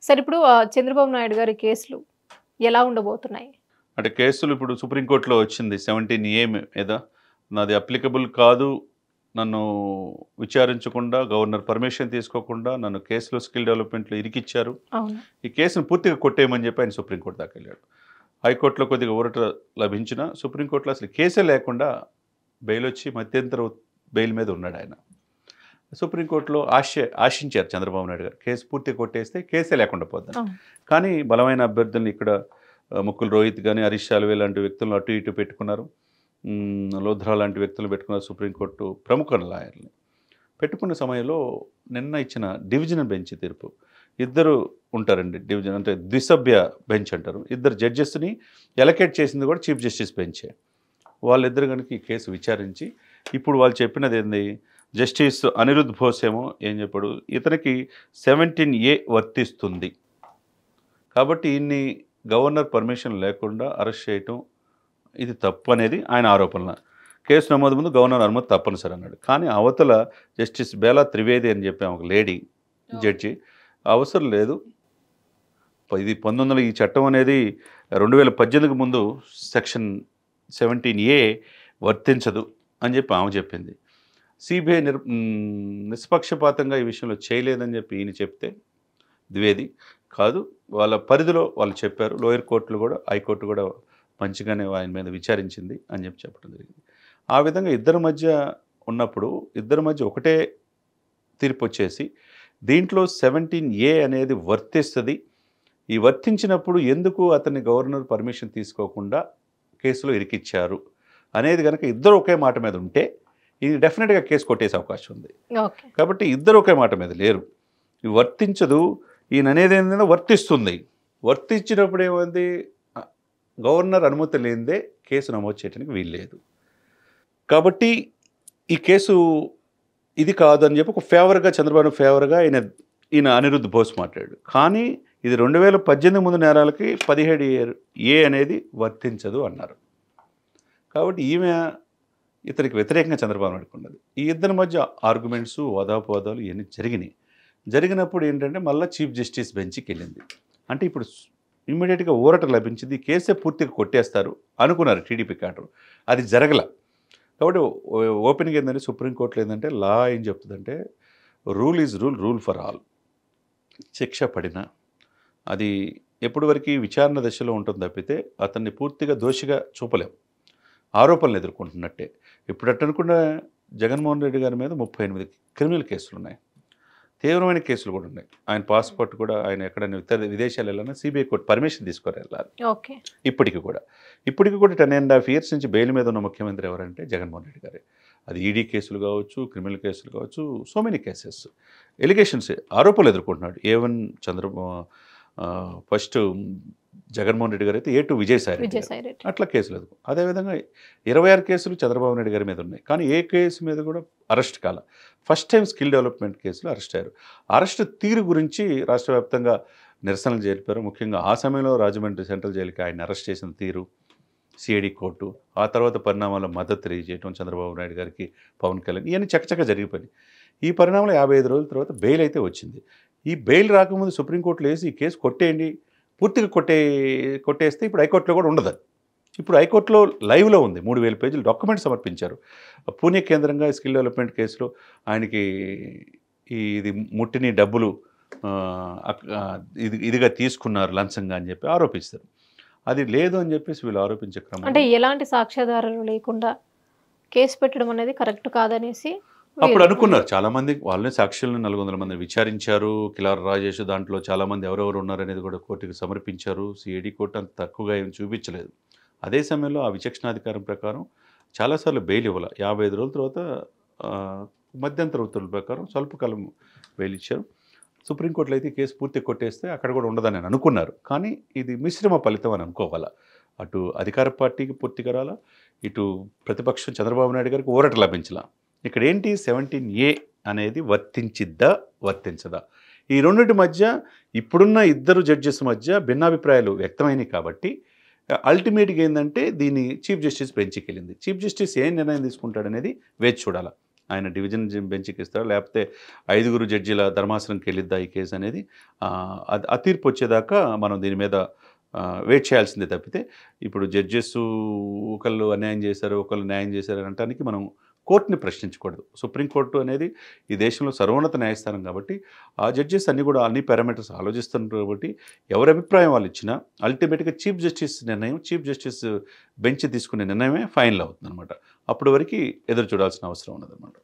సరే ఇప్పుడు చంద్రబాబు నాయుడు గారి కేసులు ఎలా ఉండబోతున్నాయి? అంటే కేసులు ఇప్పుడు సుప్రీంకోర్టులో వచ్చింది 17A మీద నాది అప్లికబుల్ కాదు. నన్ను విచారించకుండా గవర్నర్ పర్మిషన్ తీసుకోకుండా నన్ను కేసులో స్కిల్ డెవలప్మెంట్‌లో ఇరికిచ్చారు. అవును. ఈ కేసును పూర్తిగా కొట్టేయమని చెప్పి ఆయన సుప్రీంకోర్టు దాకా వెళ్ళాడు. హైకోర్టులో కొద్దిగా ఊరట లభించినా సుప్రీంకోర్టులో అసలు కేసే లేకుండా బెయిల్ వచ్చి మధ్యంతర బెయిల్ మీద ఉన్నాడు ఆయన. సుప్రీంకోర్టులో ఆశించారు చంద్రబాబు నాయుడు గారు. కేసు పూర్తిగా కొట్టేస్తే కేసే లేకుండా పోద్దని. అవును. కానీ బలమైన అభ్యర్థులను ఇక్కడ ముకుల్ రోహిత్ కానీ, హరీష్ సాల్వే లాంటి వ్యక్తులను అటు ఇటు పెట్టుకున్నారు. లోధ్రా లాంటి వ్యక్తులను పెట్టుకున్నారు సుప్రీంకోర్టు ప్రముఖ లాయర్ని. పెట్టుకున్న సమయంలో నిన్న ఇచ్చిన డివిజన్ బెంచ్ తీర్పు. ఇద్దరు ఉంటారండి డివిజన్ అంటే ద్విసభ్య బెంచ్ అంటారు. ఇద్దరు జడ్జెస్ని ఎలకేట్ చేసింది కూడా చీఫ్ జస్టిస్ బెంచే. వాళ్ళిద్దరు కనుక ఈ కేసు విచారించి ఇప్పుడు వాళ్ళు చెప్పినది ఏంది, జస్టిస్ అనిరుద్ బోస్ ఏమో ఏం చెప్పాడు, ఇతనికి 17A వర్తిస్తుంది కాబట్టి ఈయన్ని గవర్నర్ పర్మిషన్ లేకుండా అరెస్ట్ చేయటం ఇది తప్పు అనేది ఆయన ఆరోపణ. కేసు నమోదు ముందు గవర్నర్ అనుమతి తప్పనిసరి అన్నాడు. కానీ అవతల జస్టిస్ బేలా త్రివేది అని చెప్పి ఒక లేడీ జడ్జి అవసరం లేదు, ఇది ఈ చట్టం అనేది 2018కి ముందు సెక్షన్ 17A వర్తించదు అని చెప్పి ఆమె చెప్పింది. సిబిఐ నిష్పక్షపాతంగా ఈ విషయంలో చేయలేదని చెప్పి ఈయన చెప్తే ద్వివేది కాదు, వాళ్ళ పరిధిలో వాళ్ళు చెప్పారు. లోయర్ కోర్టులు కూడా హైకోర్టు కూడా మంచిగానే ఆయన మీద విచారించింది అని చెప్పి చెప్పడం జరిగింది. ఆ విధంగా ఇద్దరి మధ్య ఉన్నప్పుడు ఇద్దరి మధ్య ఒకటే తీర్పు వచ్చేసి దీంట్లో 17A అనేది వర్తిస్తుంది. ఈ వర్తించినప్పుడు ఎందుకు అతన్ని గవర్నర్ పర్మిషన్ తీసుకోకుండా కేసులో ఇరికిచ్చారు అనేది కనుక ఇద్దరు ఒకే మాట మీద ఉంటే ఇది డెఫినెట్గా కేసు కొట్టేసే అవకాశం ఉంది. కాబట్టి ఇద్దరు ఒకే మాట మీద లేరు. ఇది వర్తించదు, ఈయన అనేది ఏంటంటే వర్తిస్తుంది. వర్తించినప్పుడు ఏమైంది, గవర్నర్ అనుమతి లేనిదే కేసు నమోదు చేయడానికి వీల్లేదు. కాబట్టి ఈ కేసు ఇది కాదని చెప్పి ఒక ఫేవర్గా చంద్రబాబు ఫేవర్గా ఈయన అనిరుద్ బోస్ మాట్లాడాడు. కానీ ఇది 2018 ముందు నేరాలకి 17A అనేది వర్తించదు అన్నారు. కాబట్టి ఈమె ఇతనికి వ్యతిరేకంగా చంద్రబాబు నాయుడుకున్నది. ఈ ఇద్దరి మధ్య ఆర్గ్యుమెంట్స్ వాదాపోదాలు ఇవన్నీ జరిగినప్పుడు ఏంటంటే మళ్ళీ చీఫ్ జస్టిస్ బెంచ్కి వెళ్ళింది. అంటే ఇప్పుడు ఇమ్మీడియట్గా ఊరట లభించింది, కేసే పూర్తిగా కొట్టేస్తారు అనుకున్నారు టీడీపీ క్యాడర్. అది జరగల. కాబట్టి ఓపెన్గా ఏంటంటే సుప్రీంకోర్టులో ఏంటంటే లా ఏం చెప్తుందంటే rule is rule for all. శిక్ష పడిన అది ఎప్పటి వరకు విచారణ దశలో ఉంటుంది తప్పితే అతన్ని పూర్తిగా దోషిగా చూపలేం. ఆరోపణలు ఎదుర్కొంటున్నట్టే. ఇప్పుడు అట్టనుకున్న జగన్మోహన్ రెడ్డి గారి మీద 38 క్రిమినల్ కేసులు ఉన్నాయి, తీవ్రమైన కేసులు కూడా ఉన్నాయి. ఆయన పాస్పోర్ట్ కూడా ఆయన ఎక్కడైనా ఇతర విదేశాలు వెళ్ళాలన్నా సిబిఐ కోర్టు పర్మిషన్ తీసుకొని వెళ్ళాలి. ఇప్పటికి కూడా 10.5 years నుంచి బెయిల్ మీద ఉన్న ముఖ్యమంత్రి ఎవరంటే జగన్మోహన్ రెడ్డి గారే. అది ఈడీ కేసులు కావచ్చు, క్రిమినల్ కేసులు కావచ్చు, సో మెనీ కేసెస్ ఎలిగేషన్స్ ఆరోపణలు ఎదుర్కొంటున్నాడు. ఫస్ట్ జగన్మోహన్ రెడ్డి గారు అయితే A2 విజయసాయి రెడ్డి అట్లా కేసులు ఎదుర్కొ. అదేవిధంగా 26 కేసులు చంద్రబాబు నాయుడు గారి మీద ఉన్నాయి. కానీ ఏ కేసు మీద కూడా అరెస్ట్ కాల. ఫస్ట్ టైం స్కిల్ డెవలప్మెంట్ కేసులో అరెస్ట్ అయ్యారు. అరెస్ట్ తీరు గురించి రాష్ట్ర వ్యాప్తంగా నిరసనలు జరిపారు. ముఖ్యంగా ఆ సమయంలో రాజమండ్రి సెంట్రల్ జైలుకి ఆయన అరెస్ట్ చేసిన తీరు, సిఐడి కోర్టు, ఆ తర్వాత పరిణామాల మద్దతు తెలియజేయడం చంద్రబాబు నాయుడు గారికి, పవన్ కళ్యాణ్, ఇవన్నీ చకచక జరిగిపోయి ఈ పరిణామంలో 55 రోజుల తర్వాత బెయిల్ అయితే వచ్చింది. ఈ బెయిల్ రాకముందు సుప్రీంకోర్టులో వేసి ఈ కేసు కొట్టేయండి, పూర్తిగా కొట్టేస్తే ఇప్పుడు హైకోర్టులో కూడా ఉండదు. ఇప్పుడు హైకోర్టులో లైవ్లో ఉంది. 3000 పేజీలు డాక్యుమెంట్ సమర్పించారు. పూణే కేంద్రంగా స్కిల్ డెవలప్మెంట్ కేసులో ఆయనకి ఇది ముట్టిని డబ్బులు ఇదిగా తీసుకున్నారు లంచంగా అని చెప్పి ఆరోపిస్తారు. అది లేదు అని చెప్పేసి వీళ్ళు ఆరోపించే క్రమం అంటే ఎలాంటి సాక్ష్యాధారాలు లేకుండా కేసు పెట్టడం అనేది కరెక్ట్ కాదనేసి అప్పుడు అనుకున్నారు చాలామంది. వాళ్ళని సాక్షులను 400 మంది విచారించారు. కిలార్ రాజేష్ దాంట్లో చాలామంది ఎవరెవరు ఉన్నారనేది కూడా కోర్టుకి సమర్పించారు. సిఐడి కోర్టు అంత తక్కువగా ఏం చూపించలేదు. అదే సమయంలో ఆ విచక్షణాధికారం ప్రకారం చాలాసార్లు బెయిల్ ఇవ్వాలి. 55 రోజుల తర్వాత మధ్యంతర ఉత్తర్వుల ప్రకారం స్వల్పకాలం బెయిల్ ఇచ్చారు. సుప్రీంకోర్టులో అయితే కేసు పూర్తి కొట్టేస్తే అక్కడ కూడా ఉండదని అనుకున్నారు. కానీ ఇది మిశ్రమ ఫలితం అని అనుకోవాలా. అటు అధికార పార్టీకి పూర్తిగా రాలా, ఇటు ప్రతిపక్షం చంద్రబాబు నాయుడు గారికి ఊరట లభించాల. ఇక్కడ ఏంటి 17A అనేది వర్తించిద్దా వర్తించదా, ఈ రెండింటి మధ్య ఇప్పుడున్న ఇద్దరు జడ్జెస్ మధ్య భిన్నాభిప్రాయాలు వ్యక్తమైనవి. కాబట్టి అల్టిమేట్గా ఏంటంటే దీన్ని చీఫ్ జస్టిస్ బెంచ్కి వెళ్ళింది. చీఫ్ జస్టిస్ ఏం నిర్ణయం తీసుకుంటాడనేది వేచి చూడాలి. ఆయన డివిజన్ బెంచ్కి ఇస్తారా, లేకపోతే 5 జడ్జీల ధర్మాసనంకి వెళ్ళిద్దా ఈ కేసు అనేది ఆ తీర్పు వచ్చేదాకా మనం దీని మీద వెయిట్ చేయాల్సిందే తప్పితే, ఇప్పుడు జడ్జెస్ ఒకళ్ళు అన్యాయం చేశారు, ఒకళ్ళు న్యాయం చేశారు అని అనటానికి మనం కోర్టుని ప్రశ్నించకూడదు. సుప్రీంకోర్టు అనేది ఈ దేశంలో సర్వోన్నత న్యాయస్థానం కాబట్టి ఆ జడ్జెస్ అన్నీ కూడా అన్ని పారామీటర్స్ ఆలోచిస్తున్నారు కాబట్టి ఎవరి అభిప్రాయం వాళ్ళు ఇచ్చినా అల్టిమేట్గా చీఫ్ జస్టిస్ బెంచ్ తీసుకునే నిర్ణయమే ఫైనల్ అవుతుంది అనమాట. అప్పటి వరకు ఎదురు చూడాల్సిన అవసరం ఉన్నదన్నమాట.